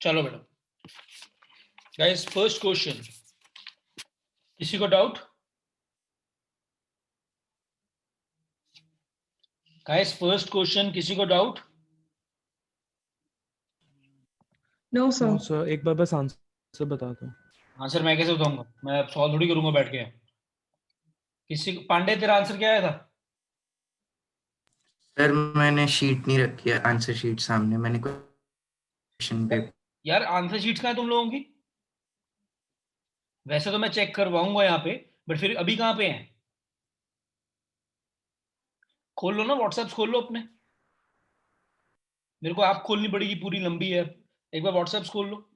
चलो बेटा guys, first question, किसी को डाउट? गाइस फर्स्ट क्वेश्चन, किसी को doubt? No sir. No sir, एक बार बस आंसर बता दो। आंसर मैं कैसे बताऊंगा? मैं सॉल्व थोड़ी करूंगा बैठ के। किसी को, पांडे तेरा आंसर क्या आया था? सर मैंने शीट नहीं रखी है, आंसर शीट सामने, मैंने क्वेश्चन पे। यार आंसर शीट्स कहाँ है तुम लोगों की? वैसे तो मैं चेक करवाऊंगा यहाँ पे, बट फिर अभी कहाँ पे हैं? खोल लो ना, व्हाट्सएप खोल लो अपने। मेरे को ऐप खोलनी पड़ेगी, पूरी लंबी है, एक बार व्हाट्सएप खोल लो।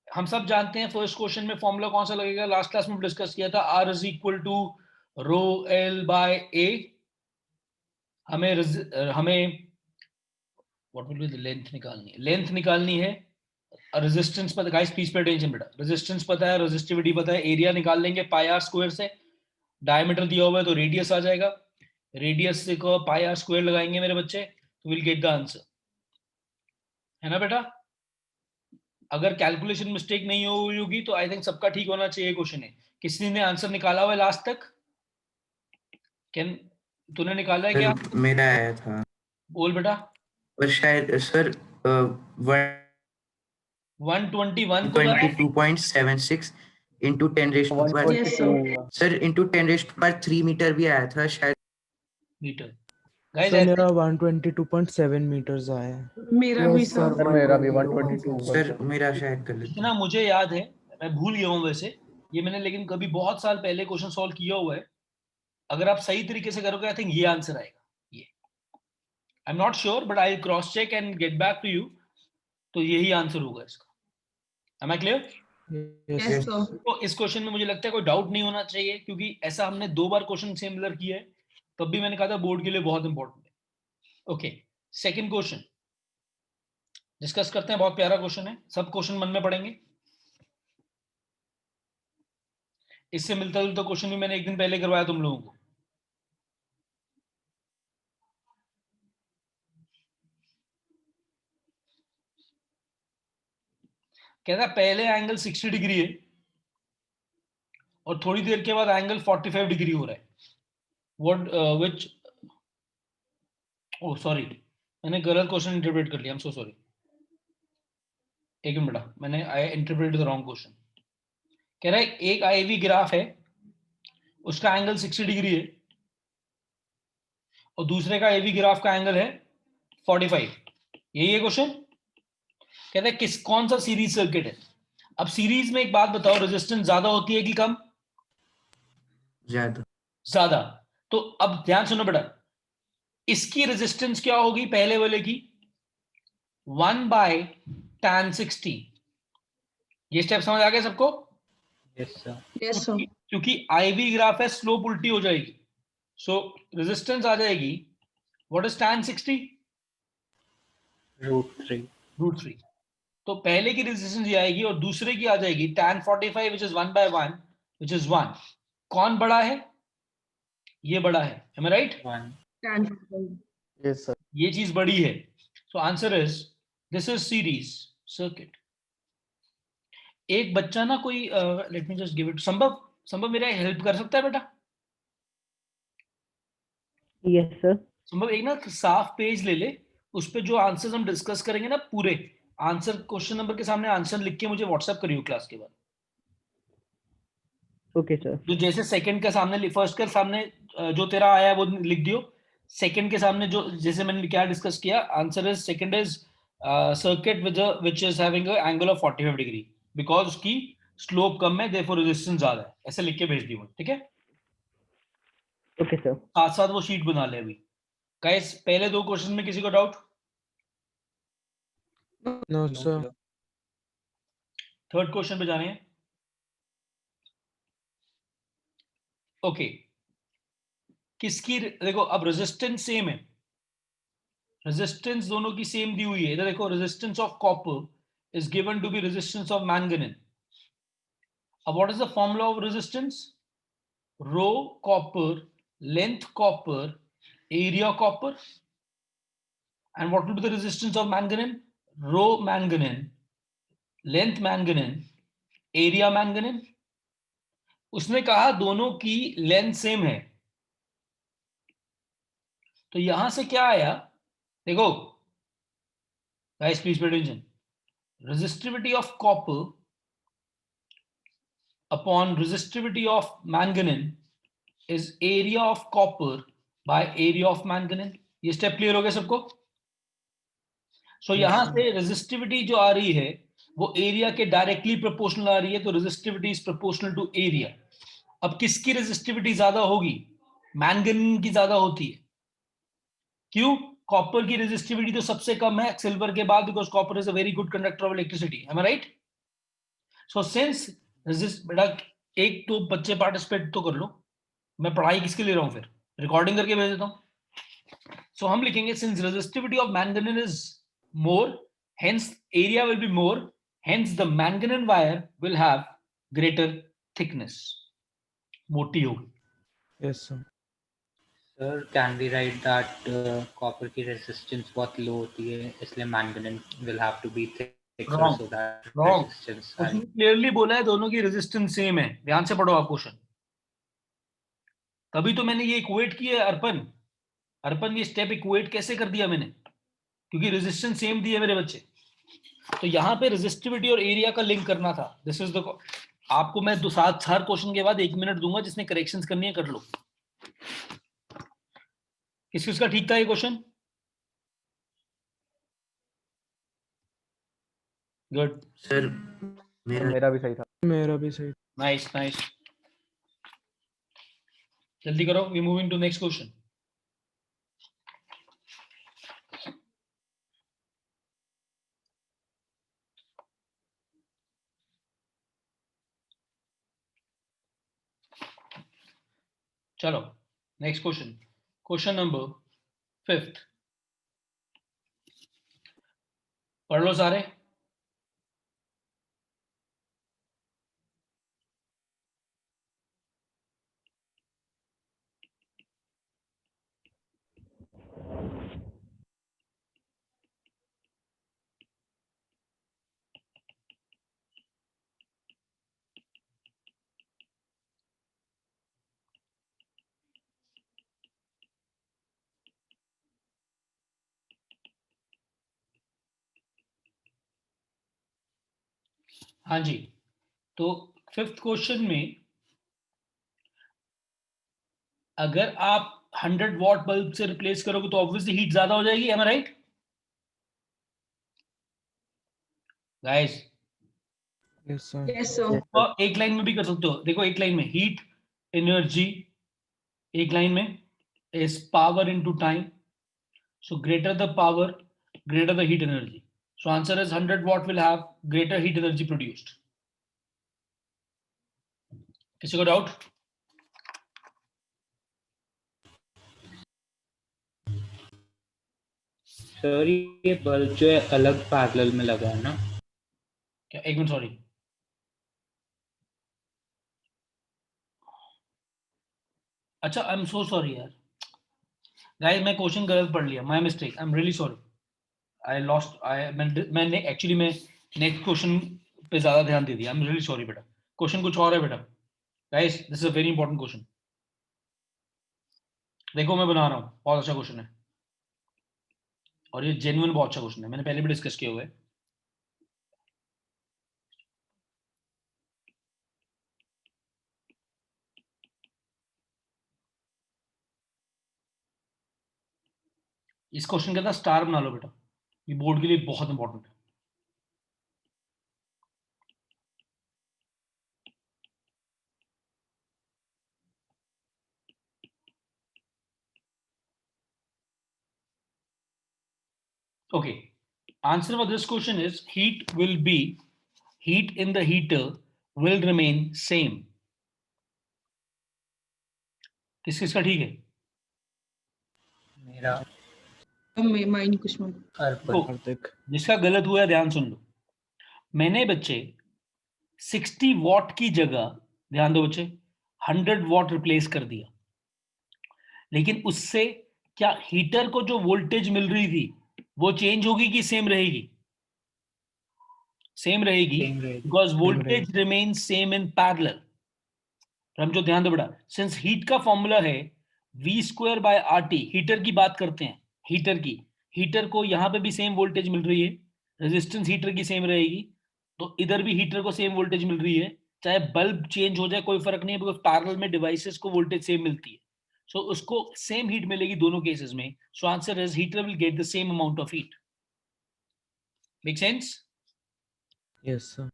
हम सब जानते हैं फर्स्ट क्वेश्चन में फॉर्मूला कौन सा लगेगा, लास्ट क्लास में डिस्कस किया था, R is equal to rho L by A. हमें what will be the length निकालनी है, लेंथ निकालनी है। रेजिस्टेंस पता, गाइस प्लीज पे अटेंशन बेटा, रेजिस्टेंस पता है, रेजिस्टिविटी पता है, एरिया निकाल लेंगे पाई आर स्क्वायर से, डायमीटर दिया हुआ है तो रेडियस आ जाएगा, रेडियस से को पाई आर स्क्वायर लगाएंगे मेरे बच्चे, तो विल गेट द आंसर, है ना बेटा? अगर कैलकुलेशन मिस्टेक नहीं होगी तो आई थिंक सबका ठीक होना चाहिए क्वेश्चन है। किसी ने आंसर निकाला हुआ है लास्ट तक? कैन, तूने निकाला है क्या? मेरा आया था। बोल बेटा। और शायद सर 121 को 122.76 इंटू 10 रेस्ट पर, Yes, sir. Sir into 10 rest पर 3 मीटर भी आया था शायद। मीटर। गाइस सर मेरा 122.7 मीटर्स आया है। मेरा भी सर। सर मेरा भी 122 सर मेरा शायद गलत है। इतना मुझे याद है, मैं भूल गया हूँ वैसे, ये मैंने लेकिन कभी बहुत साल पहले क्वेश्चन सॉल्व किया हुआ है। अगर आप सही तरीके से करोगे आई थिंक ये आंसर आएगा, ये I am not sure but I cross check and get back to you. तो यही आंसर होगा इसका। Am I clear? Yes, Yes. sir. तो इस क्वेश्चन में मुझे लगता है कोई डाउट नहीं होना चाहिए, क्योंकि ऐसा हमने 2 बार क्वेश्चन सिमिलर किया है, तब भी मैंने कहा था बोर्ड के लिए बहुत इंपॉर्टेंट है। ओके, सेकंड क्वेश्चन डिस्कस करते हैं, बहुत प्यारा क्वेश्चन है, सब क्वेश्चन मन में पड़ेंगे। इससे मिलता जुलता क्वेश्चन भी मैंने एक दिन पहले करवाया तुम लोगों को। कहता है पहले एंगल 60 डिग्री है और थोड़ी देर के बाद एंगल 45 डिग्री हो रहा है। व्हाट व्हिच, ओह सॉरी, मैंने गलत क्वेश्चन इंटरप्रेट कर लिया, आई एम सो सॉरी। एक मिनट बेटा, मैंने आई इंटरप्रेटेड द रॉन्ग क्वेश्चन। कह रहा है एक आईवी ग्राफ है, उसका एंगल 60 डिग्री है और दूसरे का आईवी ग्राफ का एंगल है 45। यही है क्वेश्चन। कहता है कौन सा सीरीज सर्किट है? अब सीरीज में एक बात बताओ, रेजिस्टेंस ज्यादा होती है कि कम? ज्यादा। ज्यादा। तो अब ध्यान सुनो बेटा, इसकी रेजिस्टेंस क्या होगी पहले वाले की? 1/tan60। ये स्टेप समझ आ गया सबको? Yes sir. Yes, sir. क्योंकि आईवी ग्राफ है, स्लोप उल्टी हो जाएगी, सो रेजिस्टेंस आ जाएगी, व्हाट इज tan60? √3। √3। तो पहले की रेजिस्टेंस ये आएगी और दूसरे की आ जाएगी tan45 which is 1/1 which is 1। कौन बड़ा है? ये बड़ा है, am I right? 1। Tan. Yes sir. ये चीज बड़ी है, so answer is this is series circuit. एक बच्चा ना कोई, let me just give it, संभव, संभव मेरा हेल्प कर सकता है बेटा? Yes sir. संभव एक ना साफ पेज ले ले, उस पे जो आंसर्स हम डिस्कस करेंगे ना, पूरे आंसर क्वेश्चन नंबर के सामने आंसर लिख के मुझे व्हाट्सएप करियो क्लास के बाद। Okay sir. जो जैसे सेकंड के सामने, फर्स्ट के सामने जो तेरा आया है वो लिख दियो, सेकंड के सामने जो जैसे मैंने क्या डिस्कस किया, answer is second is circuit which is having a angle of 45 degree because उसकी स्लोप कम है, देयरफॉर रेजिस्टेंस ज्यादा है, ऐसे लिख के भेज दियो, ठीक है? Okay sir. साथ साथ वो शीट बना ले अभी। गाइस पहले 2 क्वेश्चन में किसी को doubt? No sir. Third question पे जाने हैं। ओके, किसकी, देखो अब रेजिस्टेंस सेम है, रेजिस्टेंस दोनों की सेम दी हुई है। इधर देखो, resistance of copper is given to be resistance of manganese. अब what is the formula of resistance? Rho copper, length copper, area copper, and what will be the resistance of manganese? Rho manganin, length manganin, area manganin? उसने कहा दोनों की length same है। तो यहां से क्या आया, देखो guys please pay attention, resistivity of copper upon resistivity of manganese is area of copper by area of manganese। ये स्टेप क्लियर हो गया सबको? सो यहां से रेजिस्टिविटी जो आ रही है वो एरिया के डायरेक्टली प्रोपोर्शनल आ रही है, तो resistivity is proportional to area. अब किसकी रेजिस्टिविटी ज्यादा होगी? मैंगनीज की ज्यादा होती है। क्यों? कॉपर की रेजिस्टिविटी तो सबसे कम है सिल्वर के बाद, because copper is a very good conductor of electricity. Am I right? So since resist, बेटा एक तो बच्चे पार्टिसिपेट तो कर लो, मैं पढ़ाई किसके ले रहा हूं, फिर रिकॉर्डिंग करके भेज देता हूं। सो हम लिखेंगे since resistivity of manganese is more, hence area will be more, hence the manganese wire will have greater thickness, मोटी होगी। Yes, sir. Sir, can we write that copper की resistance बहुत low होती है, इसलिए manganese will have to be thicker Wrong. so that Wrong. resistance उसने clearly बोला है दोनों की रेजिस्टेंस सेम है। ध्यान से पढ़ो आप क्वेश्चन, तभी तो मैंने ये इक्वेट किया है। अर्पण, अर्पण ये स्टेप इक्वेट कैसे कर दिया मैंने? क्योंकि रेजिस्टेंस सेम दी है मेरे बच्चे। तो यहाँ पे रेजिस्टिविटी और एरिया का लिंक करना था। दिस इज द, आपको मैं दो साथ हर क्वेश्चन के बाद 1 मिनट दूंगा, जिसने करेक्शंस करनी है कर लो। किस किसका ठीक था ये क्वेश्चन? गुड, सर मेरा मेरा भी सही था। मेरा भी सही। Nice nice. जल्दी करो, we moving to next question. चलो next question, question number 5th। पढ़ लो सारे। हाँ जी, तो 5th क्वेश्चन में अगर आप 100 वॉट बल्ब से रिप्लेस करोगे तो ऑब्वियसली हीट ज्यादा हो जाएगी। Am I right guys? Yes, sir. Yes, sir. तो एक लाइन में भी कर सकते हो। देखो एक लाइन में हीट एनर्जी, एक लाइन में is power into time, so greater the power greater the heat energy. So answer is 100 watt will have greater heat energy produced. किसी को डाउट? Sir, ये बल्ब जो है अलग पैरेलल में लगा है ना? क्या? एक मिनट, सॉरी। अच्छा, आई एम सो सॉरी यार गाइस, मैं क्वेश्चन गलत पढ़ लिया, my mistake, I am really sorry. I lost, मैंने एक्चुअली मैं नेक्स्ट क्वेश्चन पे ज्यादा ध्यान दे दिया। आई एम रियली सॉरी बेटा, क्वेश्चन कुछ और है बेटा। Guys this is a very important question. देखो मैं बना रहा हूँ, बहुत अच्छा क्वेश्चन है और ये जेन्युइन बहुत अच्छा क्वेश्चन है, मैंने पहले भी डिस्कस किया हुआ है। इस क्वेश्चन के अंदर स्टार बना लो बेटा, ये बोर्ड के लिए बहुत इंपॉर्टेंट है। Okay, answer for this question is heat will be, heat in the heater will remain same. किस किसका ठीक है? मेरा Mine कुछ में। अर्पण। Karthik. जिसका गलत हुआ है ध्यान सुन लो। मैंने बच्चे 60 वॉट की जगह, ध्यान दो बच्चे, 100 वॉट रिप्लेस कर दिया, लेकिन उससे क्या हीटर को जो वोल्टेज मिल रही थी वो चेंज होगी कि सेम रहेगी? सेम रहेगी Same रहेगी। Because voltage remain same in parallel. हम जो ध्यान दो बेटा, सिंस हीट का फॉर्मूला है v square by R T, heater की बात करते हैं, हीटर की, हीटर को यहां पे भी सेम वोल्टेज मिल रही है, रेजिस्टेंस हीटर की सेम रहेगी, तो इधर भी हीटर को सेम वोल्टेज मिल रही है, चाहे बल्ब चेंज हो जाए कोई फर्क नहीं है, बिकॉज पैरेलल में डिवाइसेस को वोल्टेज सेम मिलती है, सो उसको सेम हीट मिलेगी दोनों केसेस में, so answer is heater will get the same amount of heat. Make sense Yes, sir.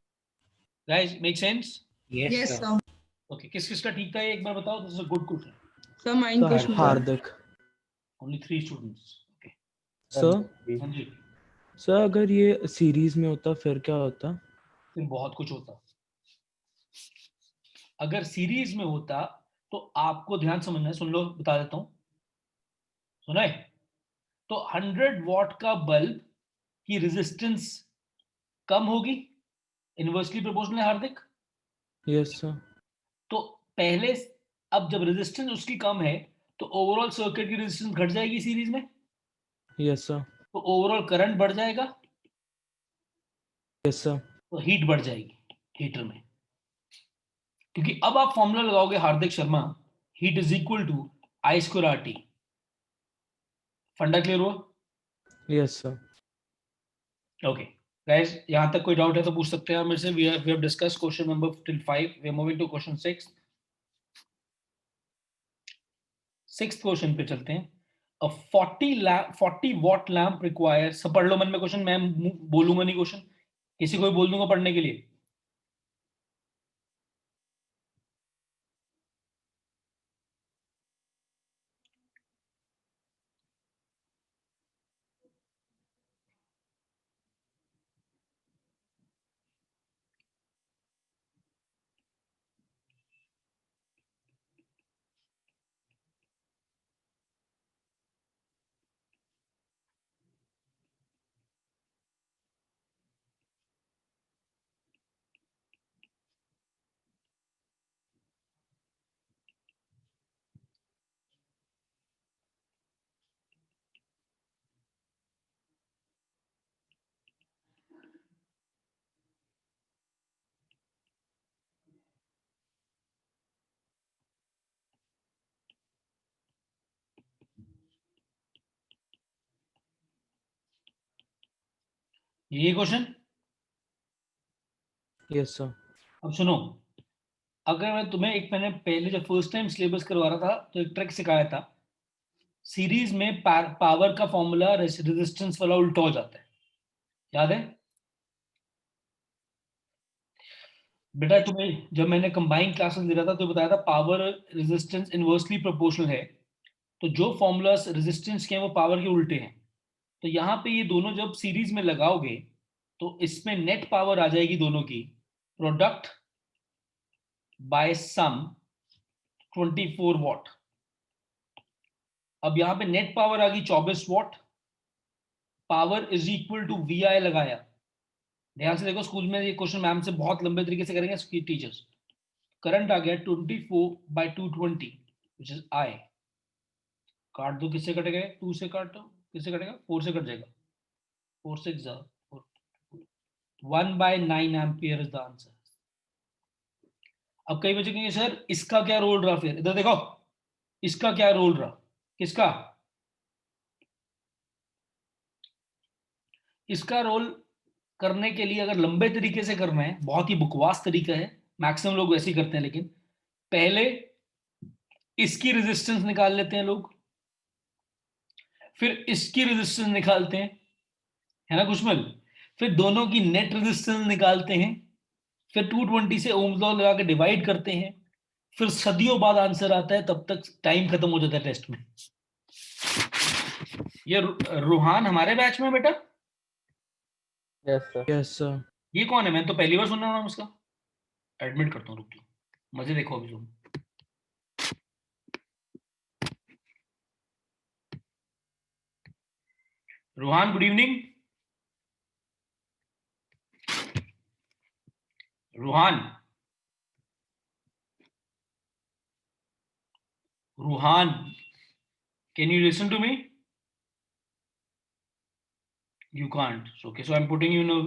Guys, make sense? Yes, Yes, sir. sir. Okay, किस किस का ठीक था ये एक बार बताओ, this is a good question. Sir, mine Sir, Kushma. Hardik. Only 3 students. Okay, Sir, हाँ जी, sir, अगर ये सीरीज में होता फिर क्या होता? फिर बहुत कुछ होता। अगर सीरीज में होता तो आपको ध्यान समझना है, सुन लो बता देता हूं, सुना है? तो 100 वॉट का बल्ब की रेजिस्टेंस कम होगी, इनवर्सली प्रोपोर्शनल है हार्दिक। Yes, sir. तो पहले, अब जब रेजिस्टेंस उसकी कम है तो ओवरऑल सर्किट की रेजिस्टेंस घट जाएगी सीरीज में, Yes, sir. तो ओवरऑल करंट बढ़ जाएगा, Yes, sir. तो हीट बढ़ जाएगी हीटर में, क्योंकि अब आप फॉर्मूला लगाओगे Hardik Sharma, heat is equal to I square R T. फंडा क्लियर हुआ? Yes, sir. ओके गाइस, यहां तक कोई डाउट है तो पूछ सकते हैं आप मेरे से। We have discuss question number till 5, we are moving to question 6। Sixth question पे चलते हैं। अ 40 वॉट लैम्प रिक्वायर, सब पढ़ लो मन में क्वेश्चन, मैं बोलूंगा नहीं क्वेश्चन, किसी को भी बोल दूंगा पढ़ने के लिए। ये क्वेश्चन, Yes, sir. अब सुनो, अगर मैं तुम्हें एक, मैंने पहले जब फर्स्ट टाइम सिलेबस करवा रहा था तो एक ट्रिक सिखाया था, सीरीज में पावर का फॉर्मूला रेजिस्टेंस वाला उल्टा हो जाता है, याद है बेटा तुम्हें? जब मैंने कंबाइन क्लासेस दे रहा था तो बताया था पावर रेजिस्टेंस इनवर्सली प्रोपोर्शनल है, तो जो फॉर्मूलास रेजिस्टेंस के हैं वो पावर के उल्टे हैं, तो यहाँ पे ये दोनों जब सीरीज में लगाओगे तो इसमें नेट पावर आ जाएगी दोनों की, प्रोडक्ट बाय सम 24 वॉट। अब यहाँ पे नेट पावर आ गई 24 watt, power is equal to V I लगाया, ध्यान से देखो, स्कूल में ये क्वेश्चन मैम से बहुत लंबे तरीके से करेंगे टीचर्स। करंट आ गया 24/220 विच इज आई, काट दो, किससे कटेगा? 2 से काटो, किससे कटेगा? 4 से कट जाएगा, 4 6 1/9 एम्पियर इज द आंसर। अब कई बच्चे कहेंगे सर इसका क्या रोल रहा, फिर इधर देखो, इसका क्या रोल रहा, किसका? इसका रोल करने के लिए अगर लंबे तरीके से करना है, बहुत ही बकवास तरीका है, मैक्सिमम लोग वैसे ही करते हैं, लेकिन पहले इसकी रेजिस्टेंस निकाल लेते हैं लोग, फिर इसकी रेजिस्टेंस निकालते हैं, है ना कुशमल, फिर दोनों की नेट रेजिस्टेंस निकालते हैं, फिर 220 से ओम्स लॉ लगा के डिवाइड करते हैं, फिर सदियों बाद आंसर आता है, तब तक टाइम खत्म हो जाता है टेस्ट में। ये रूहान हमारे बैच में बेटा? Yes, sir. Yes, sir. ये कौन है? मैं तो पहली बार सुन रहा हूँ नाम इसका, एडमिट करता हूँ, रुक जाओ, मजे देखो अभी तुम। Ruhan good evening. Ruhan, Ruhan, can you listen to me? You can't. So, okay, so I'm putting you in a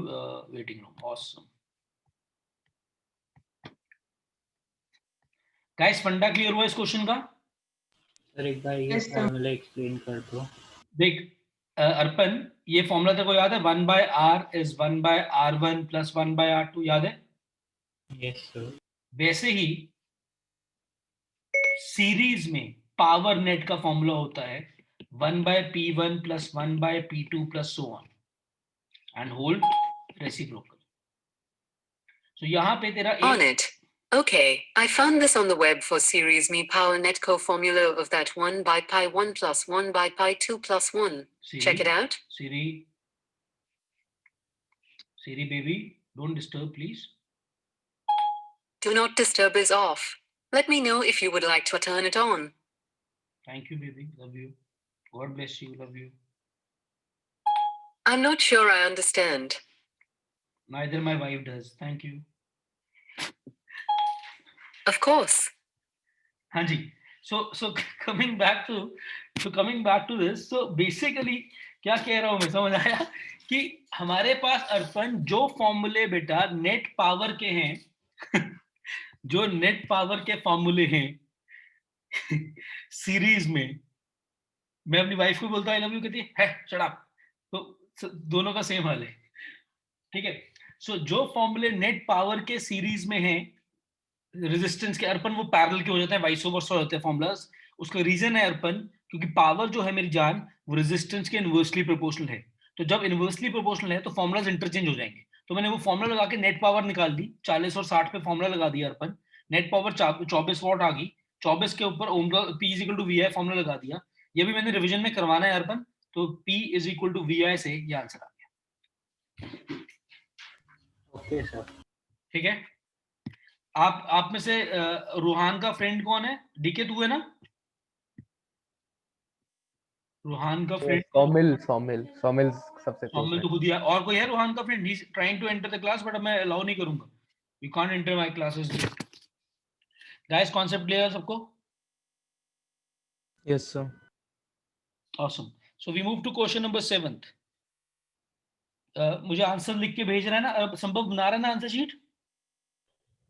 waiting room. Awesome. Guys, फंडा क्लियर हुआ इस क्वेश्चन का? सर एक बार ये Yes, sir. फॉर्मूला एक्सप्लेन कर दो. देख अर्पण, ये फॉर्मूला तेरे को याद है? 1/r is 1/r1 plus 1/r2, याद है? Yes sir. वैसे ही सीरीज में पावर नेट का फॉर्मूला होता है 1/p1 plus 1/p2 plus so on and hold reciprocal. So यहाँ पे तेरा On it. Okay, I found this on the web for series me power net co-formula of that 1/pi1 plus 1/pi2 plus 1. Siri, Check it out. Siri baby, don't disturb please. Do not disturb is off. Let me know if you would like to turn it on. Thank you baby, love you. God bless you, love you. I'm not sure I understand. Neither my wife does. Thank you. Of course. हाँ जी. So coming back to this. So basically क्या कह रहा हूँ मैं, समझ आया कि हमारे पास अर्पण जो फॉर्मूले बेटा नेट पावर के हैं जो नेट पावर के फॉर्मूले हैं सीरीज में, मैं अपनी वाइफ को बोलता आई लव यू, कहती है शट अप. तो दोनों का सेम हाल है. ठीक है. सो जो फॉर्मूले नेट पावर के सीरीज में हैं रेजिस्टेंस के, अर्पण वो पैरेलल के हो जाते हैं, वाइस वर्सा होते हैं फॉर्मूलाज. उसका रीजन है अर्पण, क्योंकि पावर जो है मेरी जान वो रेजिस्टेंस के इनवर्सली प्रोपोर्शनल है. तो जब इनवर्सली प्रोपोर्शनल है तो फॉर्मूलाज इंटरचेंज हो जाएंगे. तो मैंने वो फॉर्मूला लगा के नेट पावर निकाल दी. 40 और 60 पे फॉर्मूला लगा दिया अर्पण, नेट पावर 24 वॉट आ गई. 24 के ऊपर ओम का P is equal to VI formula लगा दिया. ये भी मैंने रिवीजन में करवाना है अर्पण. तो P is equal to VI से ये आंसर आ गया. Okay sir. ठीक है. आप में से रूहान का फ्रेंड कौन है? डीके तू है ना? रूहान का फ्रेंड सौमिल सबसे सौमिल तो खुद ही है. और कोई है रूहान का friend? He is trying to enter the class but मैं अलाउ नहीं करूंगा. You can't enter my classes. Guys concept clear सबको? Yes, sir. Awesome. So we move to question number 7. मुझे आंसर लिख के भेज रहा है ना संभव? बना रहा है ना answer sheet?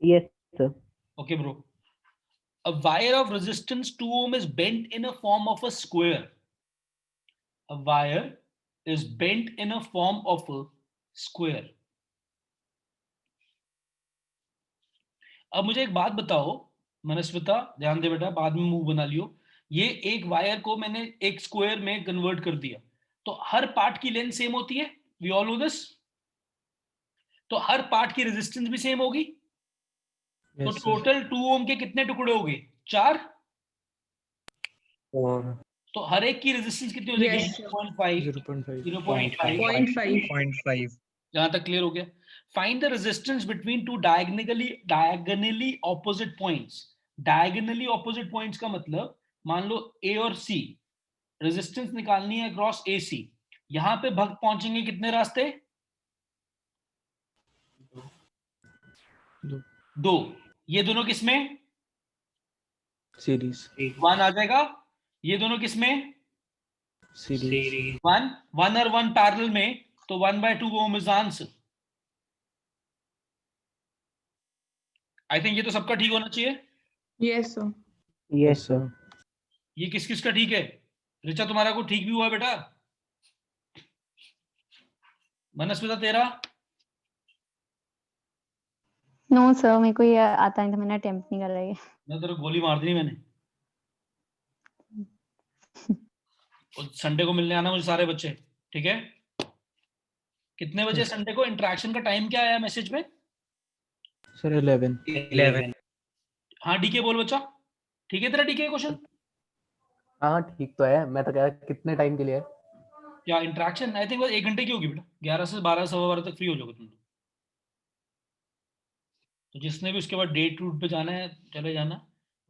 Yes, sir. Okay, bro. A wire of resistance 2 ohm is bent in a form of a square. A wire is bent in a form of a square. अब मुझे एक बात बताओ मनस्विता, ध्यान दे बेटा, बाद में मुंह बना लियो. ये एक वायर को मैंने एक स्क्वायर में कन्वर्ट कर दिया, तो हर पार्ट की लेंथ सेम होती है. We all know this. तो हर पार्ट की रेजिस्टेंस भी सेम होगी. तो Yes, sir. टोटल 2 ओम के कितने टुकड़े हो गए? 4. और तो हर एक की रेजिस्टेंस कितनी हो जाएगी? Yes, sir. 0.5 0.5. 0.5. 0.5. जहां तक क्लियर हो गया? Find the resistance between two diagonally opposite points. Diagonally opposite points का मतलब मान लो A और C, रेजिस्टेंस निकालनी है अक्रॉस AC. यहां पे भक्त पहुंचेंगे कितने रास्ते? 2. ये दोनों किसमें? Series. 1 आ जाएगा. ये दोनों किसमें? Series. 1 और 1 पैरेलल में, तो 1/2 ओम इज आंसर. आई थिंक ये तो सबका ठीक होना चाहिए. Yes, sir. Yes, sir. ये किस किस का ठीक है? रिचा तुम्हारा को ठीक भी हुआ बेटा? मनस्विता तेरा? नो सर, मेरे को ये आता नहीं था, मैंने अटेम्प्ट नहीं करा ये. मैं तेरे को गोली मार दी मैंने. और संडे को मिलने आना मुझे सारे बच्चे, ठीक है? कितने बजे संडे को? इंटरेक्शन का टाइम क्या आया मैसेज में? Sir, 11. 11. हाँ डीके बोल बच्चा. ठीक है तेरा डीके क्वेश्चन? हाँ ठीक तो है. मैं तो कह रहा कितने टाइम के लिए है? क्या इंटरेक्शन? आई थिंक बस 1 घंटे की होगी बेटा. 11 से 12, 12:15 तक फ्री हो जाओगे तुम. तो जिसने भी उसके बाद डेट रूट पे जाना है चले जाना,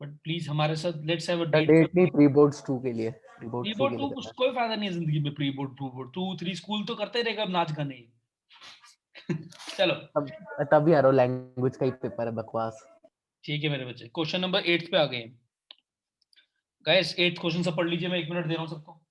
बट प्लीज हमारे साथ let's have a date. Date नहीं, प्री बोर्ड्स 2 के लिए. Pre pre board board 2 two के कुछ लिए. कोई फायदा नहीं है जिंदगी में. प्री बोर्ड 2 3 स्कूल तो करते ही रहेगा अब नाच गाने. चलो तभी यार लैंग्वेज का ही पेपर है, बकवास. ठीक है मेरे बच्चे. क्वेश्चन नंबर 8 पे आ गए गाइस. 8th क्वेश्चन सब पढ़ लीजिए. मैं 1 मिनट दे रहा हूं सबको.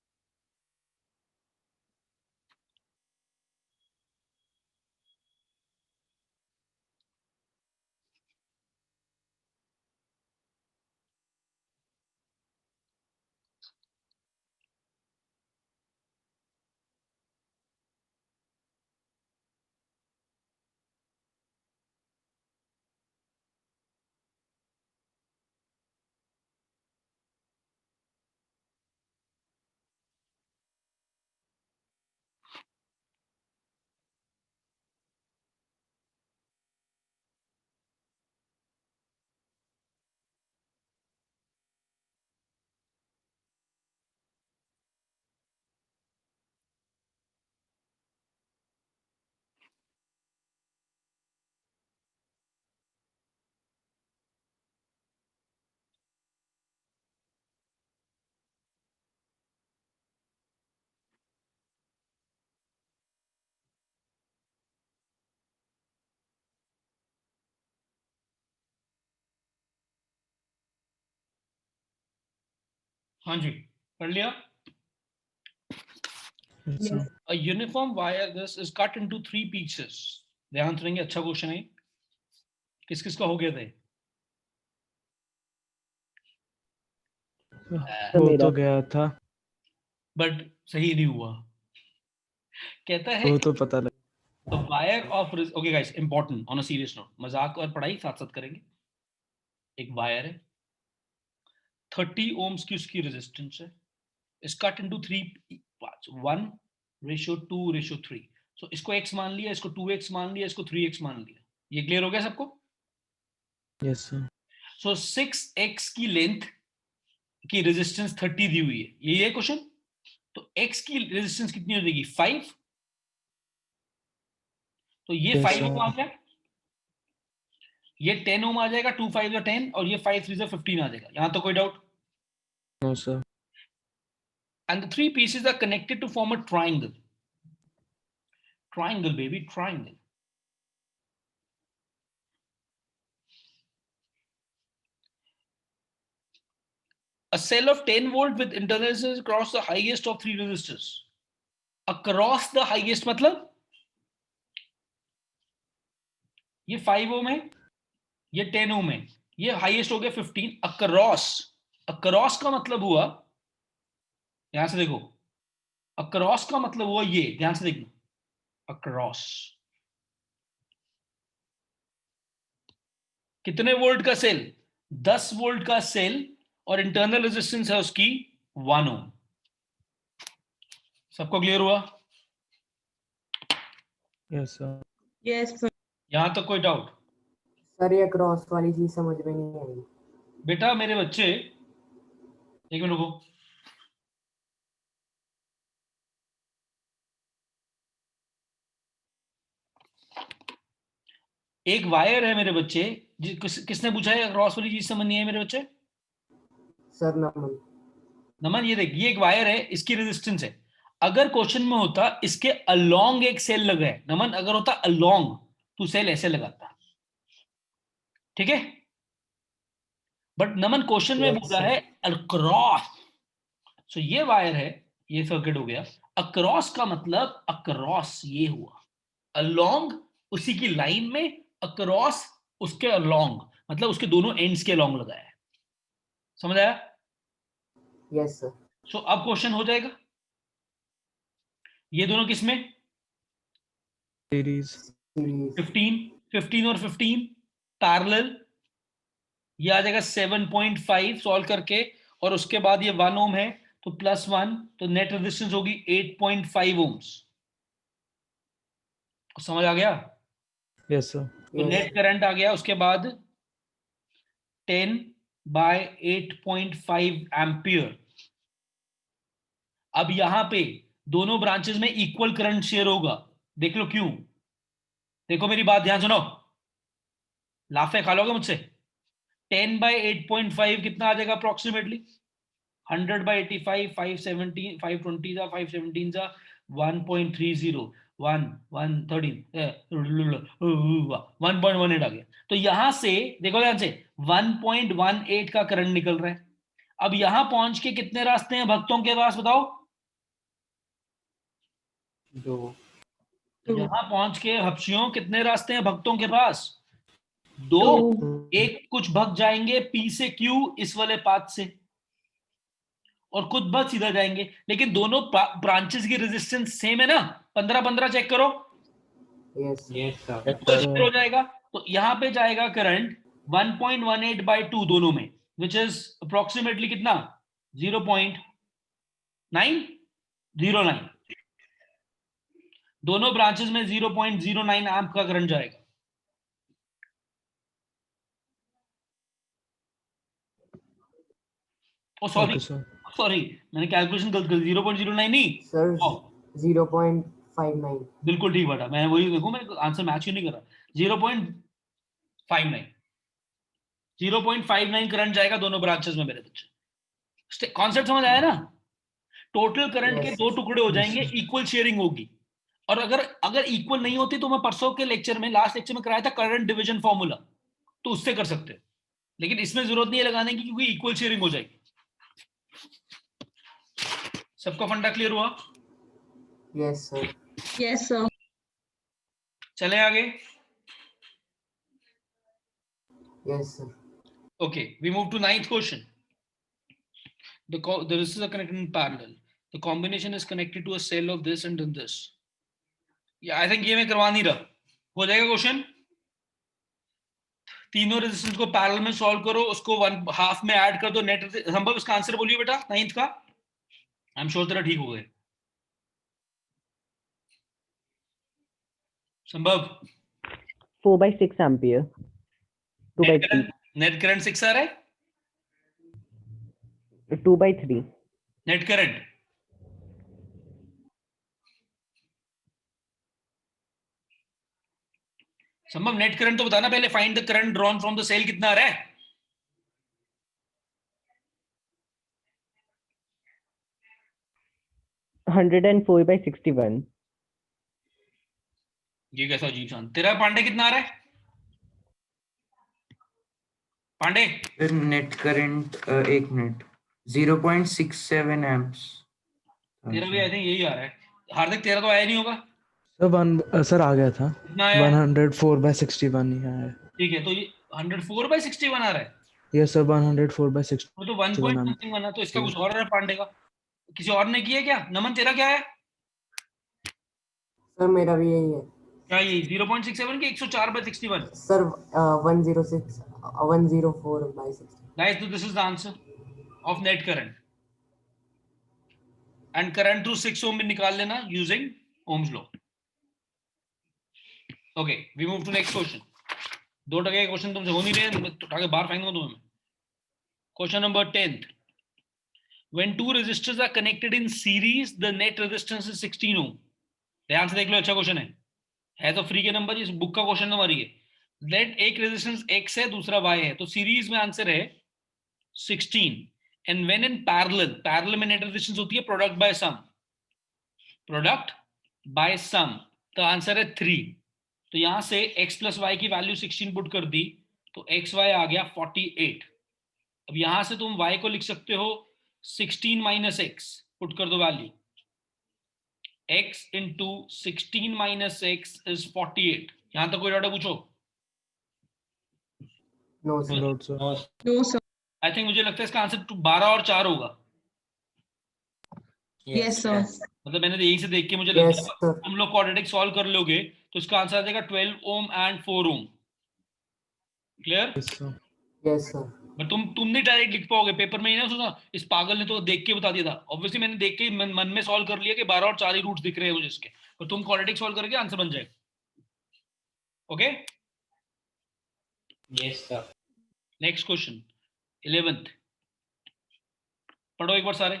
हाँ जी, कर लिया. Yes, sir. A uniform wire this is cut into 3 pieces. ध्यान से देंगे, अच्छा क्वेश्चन है. किस किस का हो गया था? हो मेरा। तो गया था, बट सही नहीं हुआ. कहता है वो तो पता लगा. a wire of okay guys, important on a serious note, मजाक और पढ़ाई साथ साथ करेंगे. एक वायर है, 30 ohms की उसकी रेजिस्टेंस है, is cut into 3 parts, 1:2:3. so इसको x मान लिया, इसको 2x मान लिया, इसको 3x मान लिया. ये क्लियर हो गया सबको? Yes, sir. so 6x की लेंथ की रेजिस्टेंस 30 दी हुई है. यही है क्वेश्चन. तो x की रेजिस्टेंस कितनी हो जाएगी? 5. तो ये Yes, 5 sir. ओम आ गया, ये 10 ओम आ जाएगा, 2 5 या 10, और ये 5 3 15 आ जाएगा. यहां तो कोई doubt? No, sir. And the 3 pieces are connected to form a triangle. Triangle, baby, triangle. A cell of 10 volt with internal resistance across the highest of 3 resistors. Across the highest मतलब ये 5 ohm है, ये 10 ohm है, ये highest हो गया 15. Across का मतलब हुआ, यहां से देखो, across का मतलब हुआ ये, ध्यान से देखना, across. कितने वोल्ट का सेल? 10 वोल्ट का सेल, और इंटरनल रेजिस्टेंस है उसकी 1 ओम. सबको क्लियर हुआ? Yes, sir. Yes, sir. यहां तक कोई डाउट? सर ये क्रॉस वाली चीज समझ में नहीं आई. बेटा मेरे बच्चे, एक मिनट रुको. एक वायर है मेरे बच्चे, किसने पूछा है क्रॉस वाली चीज समझ नहीं है मेरे बच्चे? सर नमन. नमन, ये देख, ये एक वायर है, इसकी रेजिस्टेंस है. अगर क्वेश्चन में होता इसके अलोंग एक सेल लगा है, नमन, अगर होता अलोंग, तो सेल ऐसे लगाता. ठीक है? बट नमन क्वेश्चन में बोला है अक्रॉस. सो ये वायर है, ये सर्किट हो गया. अक्रॉस का मतलब अक्रॉस ये हुआ, अलोंग उसी की लाइन में, अक्रॉस उसके अलोंग मतलब उसके दोनों एंड्स के अलोंग लगाया है. समझ आया? Yes sir. सो अब क्वेश्चन हो जाएगा, ये दोनों किसमें? Series. 15 और 15 पैरेलल. ये आ जाएगा 7.5 सॉल्व करके, और उसके बाद ये 1 ओम है, तो +1, तो नेट रेजिस्टेंस होगी 8.5 ओम्स. समझ आ गया? Yes, sir. तो नेट करंट आ गया उसके बाद 10/8.5 एम्पियर. अब यहां पे दोनों ब्रांचेस में इक्वल करंट शेयर होगा. देख लो क्यों. देखो मेरी बात ध्यान सुनो, लाफे खा लोगे मुझसे. 10/8.5 कितना आ जाएगा अप्रोक्सीमेटली? 100/85, 517, 520 जा, 517 जा, 1.30, 1.18 आ गया. तो यहां से देखो ध्यान से, 1.18 का करंट निकल रहा है. अब यहां पहुंच के कितने रास्ते हैं भक्तों के पास, बताओ? 2. यहां पहुंच के हपशियों कितने रास्ते हैं भक्तों के पास? 2. एक कुछ भक्त जाएंगे P से Q इस वाले पाथ से, और कुछ भक्त सीधा जाएंगे. लेकिन दोनों ब्रांचेस की रेजिस्टेंस सेम है ना? 15 चेक करो. यस. Yes, sir. तो हो जाएगा. तो यहां पे जाएगा करंट 1.18/2 दोनों में, विच इज अप्रोक्सीमेटली कितना? 0.909. दोनों ब्रांचेस में 0.09 एम्प का करंट जाएगा. ओ Okay, sir. सॉरी, मैंने कैलकुलेशन गलत कर दी. 0.09 नहीं सर 0.59. बिल्कुल ठीक बेटा, मैं वही देखो, मैं आंसर मैच ही नहीं कर रहा. 0.59 करंट जाएगा दोनों ब्रांचेस में मेरे बच्चे. कॉन्सेप्ट समझ आया ना? टोटल करंट के Yes. 2 टुकड़े हो जाएंगे, इक्वल शेयरिंग होगी. और अगर इक्वल नहीं होती तो मैं परसों के लेक्चर में, लास्ट लेक्चर में कराया था करंट डिवीजन फॉर्मूला, तो उससे कर सकते हो. लेकिन इसमें जरूरत नहीं है लगाने की, क्योंकि इक्वल शेयरिंग हो जाएगी. सबका फंडा क्लियर हुआ? Yes, sir. Yes, sir. चले आगे. Yes, sir. Okay, we move to ninth question. The resistors are connected in parallel. The combination is connected to a cell of this and then this. Yeah, I think ये मैं करवा नहीं रहा. हो जाएगा question? तीनों रेजिस्टेंस को parallel में सॉल्व करो, उसको 1/2 में ऐड कर दो नेट. संभव इसका आंसर बोलिए बेटा, नाइन्थ का. आई एम श्योर तेरा ठीक हो गए. संभव 4/6 ampere. 2/3. नेट करंट 6 आ रहा है. 2/3. नेट करंट संभव नेट करंट तो बताना पहले. Find the current drawn from the cell. कितना आ रहा है? $104 by 61. ये कैसा अजीब सा. तेरा पांडे कितना आ रहा है? पांडे फिर नेट करंट एक मिनट 0.67 एम्प्स. तेरा भी आई थिंक यही आ रहा है. हार्दिक तेरा तो आया नहीं होगा. सर आ गया था. कितना आया? 104 by 61 ही आया है. ठीक है, तो ये 104 by 61 आ रहा है. Yes sir 104 by 60. वो तो 1 point something बना. तो इसका कुछ और है पांडे का. किसी और ने किया क्या? नमन तेरा क्या है? Sir, मेरा भी यही है. क्या ये 0.67 के 104 by 61? Sir, 104 by 60. Guys, so this is the answer of net current. And current through 6 ohm भी निकाल लेना using Ohm's law. Okay, we move to next question. 2 टके के क्वेश्चन तुमसे हो नहीं रहे, मैं उठा के बाहर फेंकूंगा तुम्हें. Question number 10th. When two resistors are connected in series, the net resistance is 16 ohm. ध्यान से देख लो, अच्छा क्वेश्चन है तो फ्री के नंबर. इस बुक का क्वेश्चन नंबर ये. लेट एक रेजिस्टेंस x है, दूसरा y है, तो सीरीज में आंसर है 16. एंड व्हेन इन पैरेलल में नेट रेजिस्टेंस होती है प्रोडक्ट बाय सम. तो आंसर है 3. तो यहां से x plus y की वैल्यू 16 पुट कर दी, तो xy आ गया 48. अब यहां से तुम y को लिख सकते हो 16 minus x. पुट कर दो value. x into 16 minus x is 48. यहां तक कोई डाउट पूछो? No, sir. No, sir. I think मुझे लगता है इसका आंसर 12 और 4 होगा. Yes, sir. मतलब मैंने यही से देख के मुझे Yes, लगता sir. है तुम लोग क्वाड्रेटिक सॉल्व कर लोगे तो इसका आंसर आ जाएगा 12 ohm and 4 ohm. Clear? Yes sir. Yes, sir. But तुम नहीं डायरेक्ट लिख पाओगे पेपर में. ही ना सोचा इस पागल ने तो देख के बता दिया था. ऑब्वियसली मैंने देख के मन में सॉल्व कर लिया कि 12 और 4 ही रूट्स दिख रहे हैं मुझे इसके, और तुम क्वाड्रेटिक सॉल्व करके आंसर बन जाएगा. Okay, Yes, sir. Next question 11th. पढ़ो एक बार सारे.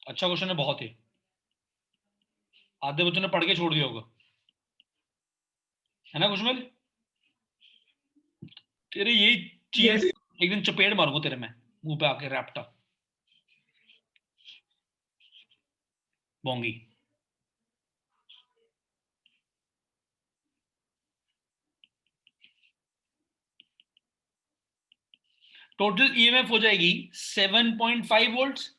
अच्छा क्वेश्चन है बहुत ही. आधे बच्चों ने पढ़ के छोड़ दिया होगा, है ना खुशमिल? तेरे यही चीज एक दिन चपेट मारूंगा तेरे में, मुंह पे आके रैप्टा बोंगी. टोटल ईएमएफ हो जाएगी 7.5 वोल्ट्स.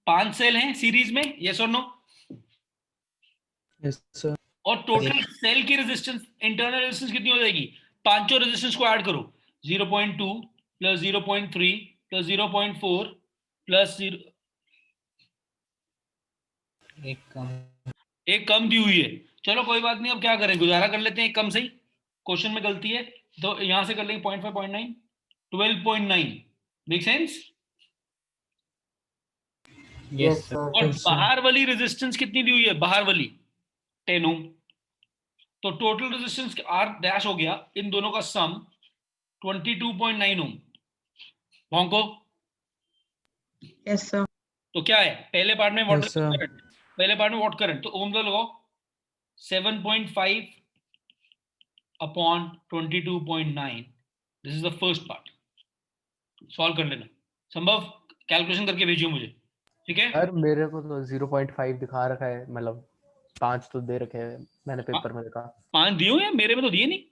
5 सेल हैं सीरीज में, यस और नो? Yes sir. और टोटल सेल की रेजिस्टेंस, इंटरनल रेजिस्टेंस कितनी हो जाएगी? पांचों रेजिस्टेंस को ऐड करो. 0.2 प्लस 0.3 प्लस 0.4 प्लस 0. एक कम दी हुई है. चलो कोई बात नहीं, अब क्या करें, गुजारा कर लेते हैं एक कम से ही. क्वेश्चन में गलती है तो यहां से कर लेंगे 0.5 0.9 12.9. Make sense? Yes, sir. और बाहर वाली रेजिस्टेंस कितनी दी हुई है? बाहर वाली 10 ओम. तो टोटल रेजिस्टेंस आर डैश हो गया इन दोनों का सम 22.9 ओम. भोंको Yes, sir. तो क्या है पहले पार्ट में व्हाट Yes, sir. करंट? पहले पार्ट में व्हाट करंट? तो ओम का लगाओ 7.5 upon 22.9. This is the first part. Solve कर लेना. संभव कैलकुलेशन करके भेजियो मुझे, ठीक है? यार मेरे को तो 0.5 दिखा रखा है, मतलब 5 तो दे रखे हैं मैंने पेपर में देखा. 5 दिए या मेरे में तो दिए नहीं.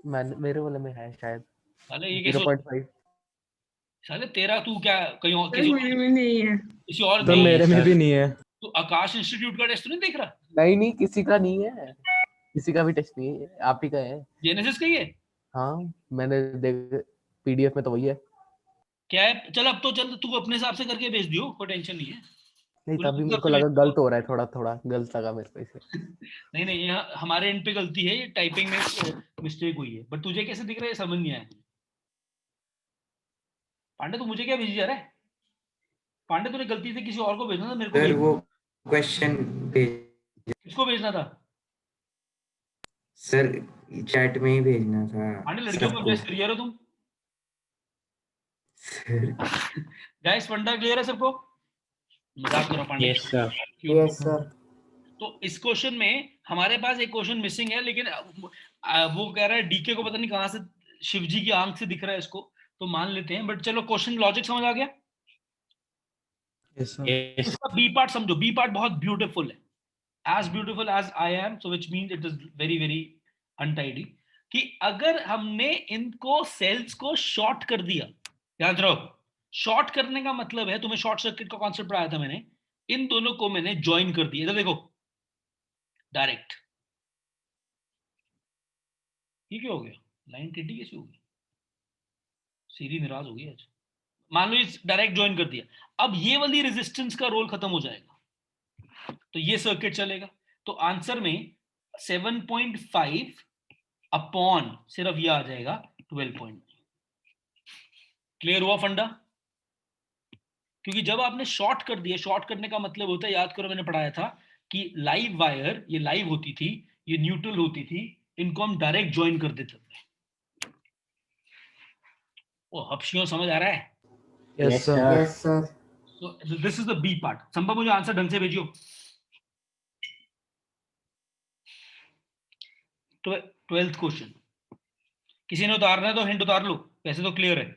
मेरे वाले में है शायद साले ये कैसे 0.5। साले तेरा तू क्या कहीं और सर मेरे में नहीं है। किसी और तो नहीं मेरे में सर। भी नहीं है। तू आकाश इंस्टीट्यूट का टेस्ट तो नहीं देख रहा? नहीं किसी का नहीं है, किसी का भी टेस्ट नहीं है, आप ही का है। जेनेसिस का ही है हाँ मैंने देख पीडीएफ में तो वही है। क्या है? चल अब तो चल तू अपने हिसाब से करके भेज दियो, कोई टेंशन नहीं है। नहीं बोलो तभी तुम मेरे को सबसे लगा भेज- गलत हो रहा है, थोड़ा थोड़ा गलत लगा मेरे को इसे। नहीं नहीं, यहाँ हमारे एंड पे गलती है, ये टाइपिंग में मिस्टेक हुई है। बट तुझे कैसे दिख रहा है समझ नहीं आया। पांडे तू मुझे क्या भेजी जा रहा है? पांडे तूने गलती से किसी और को भेजना था, मेरे को सर भेज। वो क्वेश्चन भेज किसको भेजना था? सर चैट में ही भेजना था पांडे लड़कियों को सबको। अभ्यास करिए रहे हो तुम। सर गाइस फंडा क्लियर है सबको? मजाक करो Pandey. Yes, sir. Yes, sir. तो इस क्वेश्चन में हमारे पास एक क्वेश्चन मिसिंग है, लेकिन वो कह रहा है डीके को पता नहीं कहां से शिव जी की आंख से दिख रहा है इसको, तो मान लेते हैं। बट चलो क्वेश्चन लॉजिक समझ आ गया। Yes, sir. Yes. इसका बी पार्ट समझो। बी पार्ट बहुत ब्यूटीफुल है, as beautiful as I am, so which means it is very very untidy. कि अगर हमने इनको सेल्स को शॉर्ट कर दिया, याद रखो शॉर्ट करने का मतलब है, तुम्हें शॉर्ट सर्किट का कॉन्सेप्ट पढ़ाया था मैंने, इन दोनों को मैंने ज्वाइन कर दिया। इधर देखो डायरेक्ट। ये क्या हो गया? लाइन टेढ़ी कैसे हो गई? सीरी नाराज हो गई आज। मान लो इस डायरेक्ट ज्वाइन कर दिया, अब ये वाली रेजिस्टेंस का रोल खत्म हो जाएगा, तो ये सर्किट चलेगा। तो आंसर में 7.5 अपॉन सिर्फ ये आ जाएगा 12.9। क्लियर हुआ फंडा? क्योंकि जब आपने शॉर्ट कर दिया, शॉर्ट करने का मतलब होता है, याद करो मैंने पढ़ाया था कि लाइव वायर, ये लाइव होती थी, ये न्यूट्रल होती थी, इनको हम डायरेक्ट ज्वाइन कर देते थे। ओ हपशियों समझ आ रहा है? Yes, Yes, sir. sir. Yes, sir. So this is the B part. संभव मुझे आंसर ढंग से भेजियो। 12th क्वेश्चन किसी ने उतारना है तो हिंट उतार लो, वैसे तो क्लियर है।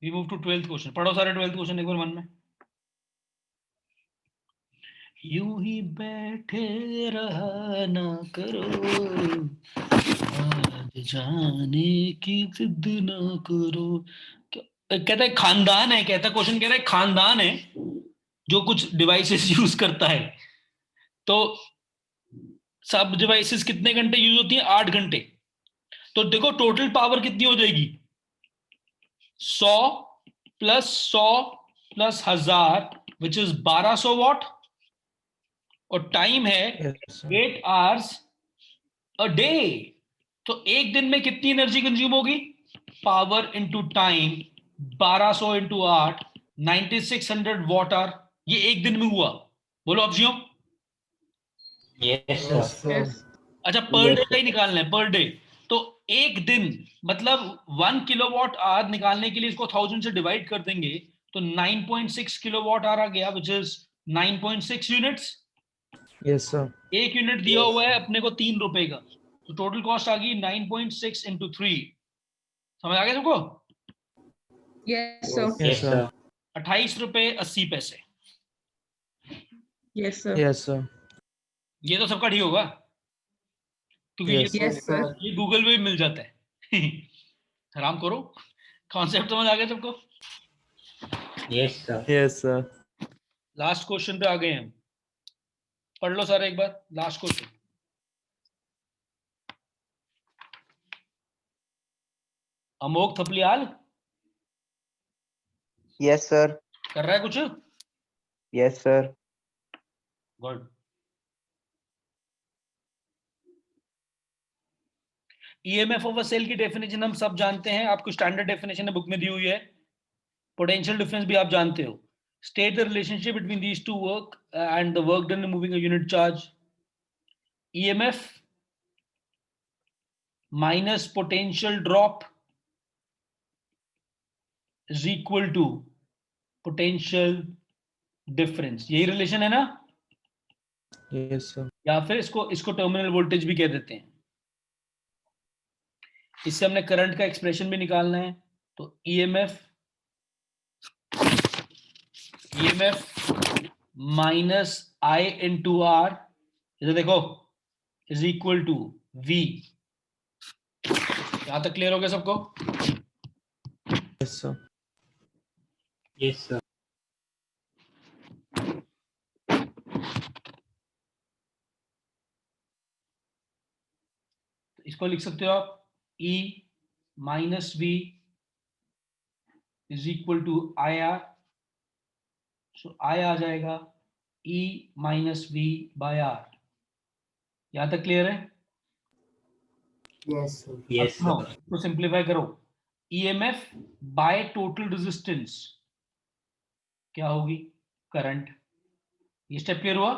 We move to 12th question. पढ़ो सारे 12th क्वेश्चन एक बार मन में। यूं ही बैठे रहा ना करो, आज जाने की जिद ना करो। कहता है खानदान है, कहता क्वेश्चन कह रहा है खानदान है जो कुछ डिवाइसेस यूज करता है। तो सब डिवाइसेस कितने घंटे यूज होती है? 8 घंटे। तो देखो टोटल पावर कितनी हो जाएगी? 100 plus 100 plus 1000 which is 1200 watt, और टाइम है Yes, sir. 8 hours a day. तो एक दिन में कितनी एनर्जी कंज्यूम होगी? Power into time 1200 into 8 9600 watt hour. ये एक दिन में हुआ। बोलो अब जियो। Yes, sir. Yes, sir. Yes. अच्छा पर डे का ही निकालना है, पर डे। तो एक दिन मतलब 1 किलोवाट आवर निकालने के लिए इसको 1000 से डिवाइड कर देंगे तो 9.6 किलोवाट आवर आ गया, which is 9.6 units. Yes, sir. एक यूनिट दिया हुआ है अपने को 3 रुपए का, तो टोटल कॉस्ट आ गई 9.6 इंटू 3। समझ आ गया सबको? Yes, sir. Yes, sir. 28 रुपए 80 पैसे। Yes, sir. Yes, sir. ये तो सबका ठीक होगा क्योंकि Yes. Yes, sir. ये गूगल पे भी मिल जाता है। आराम करो, कॉन्सेप्ट समझ आ गया सबको? Yes, sir. Yes, sir. Last question पे आ गए हम। पढ़ लो सारे एक बार last question. Amok Thapliyal Yes, sir. कर रहा है कुछ? Yes, sir. Good. EMF of a cell की डेफिनेशन हम सब जानते हैं, आपको स्टैंडर्ड डेफिनेशन बुक में दी हुई है। पोटेंशियल डिफरेंस भी आप जानते हो। State the relationship between these two work and the work done moving a unit charge. EMF minus potential drop is equal to potential difference. यही रिलेशन है ना? Yes, sir. या फिर इसको टर्मिनल वोल्टेज भी कह देते हैं। इससे हमने करंट का एक्सप्रेशन भी निकालना है। तो EMF minus I into R, इधर देखो इज इक्वल टू V। यहां तक क्लियर हो गया सबको? Yes sir. Yes, sir. इसको लिख सकते हो आप E minus V is equal to IR। So I आ जाएगा E minus V by R। यहां तक क्लियर है? Yes, sir. Yes, अब sir. तो सिंप्लीफाई करो। EMF बाय टोटल रेजिस्टेंस क्या होगी? करंट। ये स्टेप क्लियर हुआ?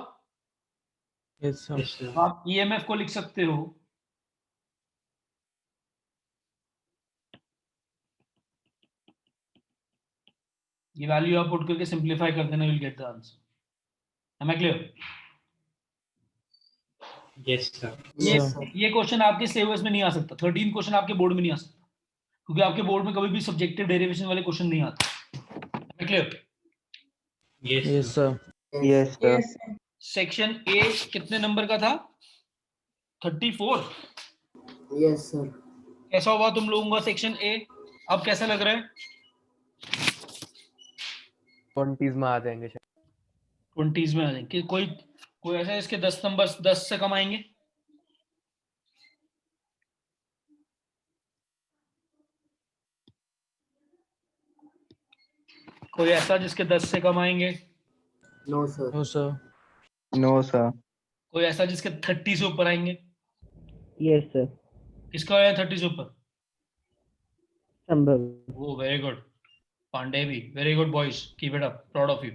Yes sir. Yes, sir. तो आप EMF को लिख सकते हो ये वैल्यू आप पुट करके सिंप्लीफाई कर देना, will get the answer. Am I clear? Yes, sir. ये Yes, sir. ये क्वेश्चन आपके सिलेबस में नहीं आ सकता। 13 क्वेश्चन आपके बोर्ड में नहीं आ सकता, क्योंकि आपके बोर्ड में कभी भी सब्जेक्टिव डेरिवेशन वाले क्वेश्चन नहीं आते। Clear? Yes, yes sir. Sir. Yes, sir. Yes, sir. Section A कितने नंबर का था? 34। Yes, sir. कैसा हुआ तुम लोगों का सेक्शन ए? अब कैसा लग रहा है? 20s में आ जाएंगे शायद। 20s में आ जाएंगे। कोई कोई ऐसा है इसके 10 नंबर 10 से कम आएंगे? कोई ऐसा जिसके 10 से कम आएंगे? No, sir. No sir. No, sir. कोई ऐसा जिसके 30 से ऊपर आएंगे? Yes, sir. किसका आया 30 से ऊपर? Sambhav. वो वेरी गुड। पांडे भी very good boys, keep it up, proud of you.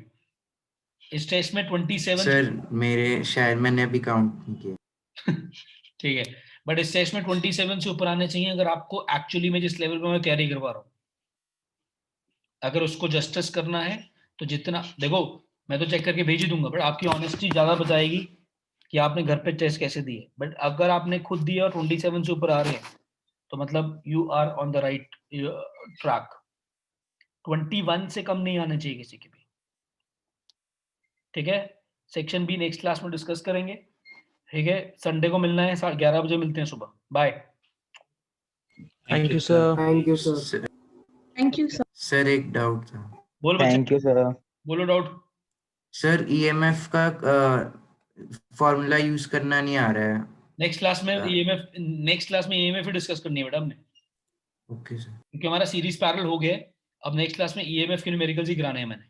इस टेस्ट में 27 सर मेरे शायद मैंने अभी काउंट नहीं किया। ठीक है, बट इस टेस्ट में 27 से ऊपर आने चाहिए अगर आपको एक्चुअली में जिस लेवल पे मैं तैयारी करवा रहा हूँ। अगर उसको जस्टिस करना है तो जितना, देखो मैं तो चेक करके भेज ही दूंगा, बट आपकी ऑनेस्टी ज्यादा बताएगी कि आपने घर पे टेस्ट कैसे दिए। बट अगर आपने खुद दिया और 27 से ऊपर आ रहे हैं तो मतलब you are on the right track. 21 से कम नहीं आना चाहिए किसी के भी। ठीक है, सेक्शन बी नेक्स्ट क्लास में डिस्कस करेंगे। ठीक है, संडे को मिलना है, 11:30 बजे मिलते हैं सुबह। Bye. Thank you sir. Thank you, sir. Thank you, sir. Sir एक डाउट था। बोल बच्चे, Thank you, sir. बोलो डाउट। सर ईएमएफ का फॉर्मूला यूज करना नहीं आ रहा है। नेक्स्ट क्लास में हाँ। ईएमएफ ही डिस्कस करनी है बेटा हमने, ओके सर। क्योंकि हमारा सीरीज पैरेलल हो गया है। अब नेक्स्ट क्लास में ईएमएफ के न्यूमेरिकल्स ही कराने हैं मैंने।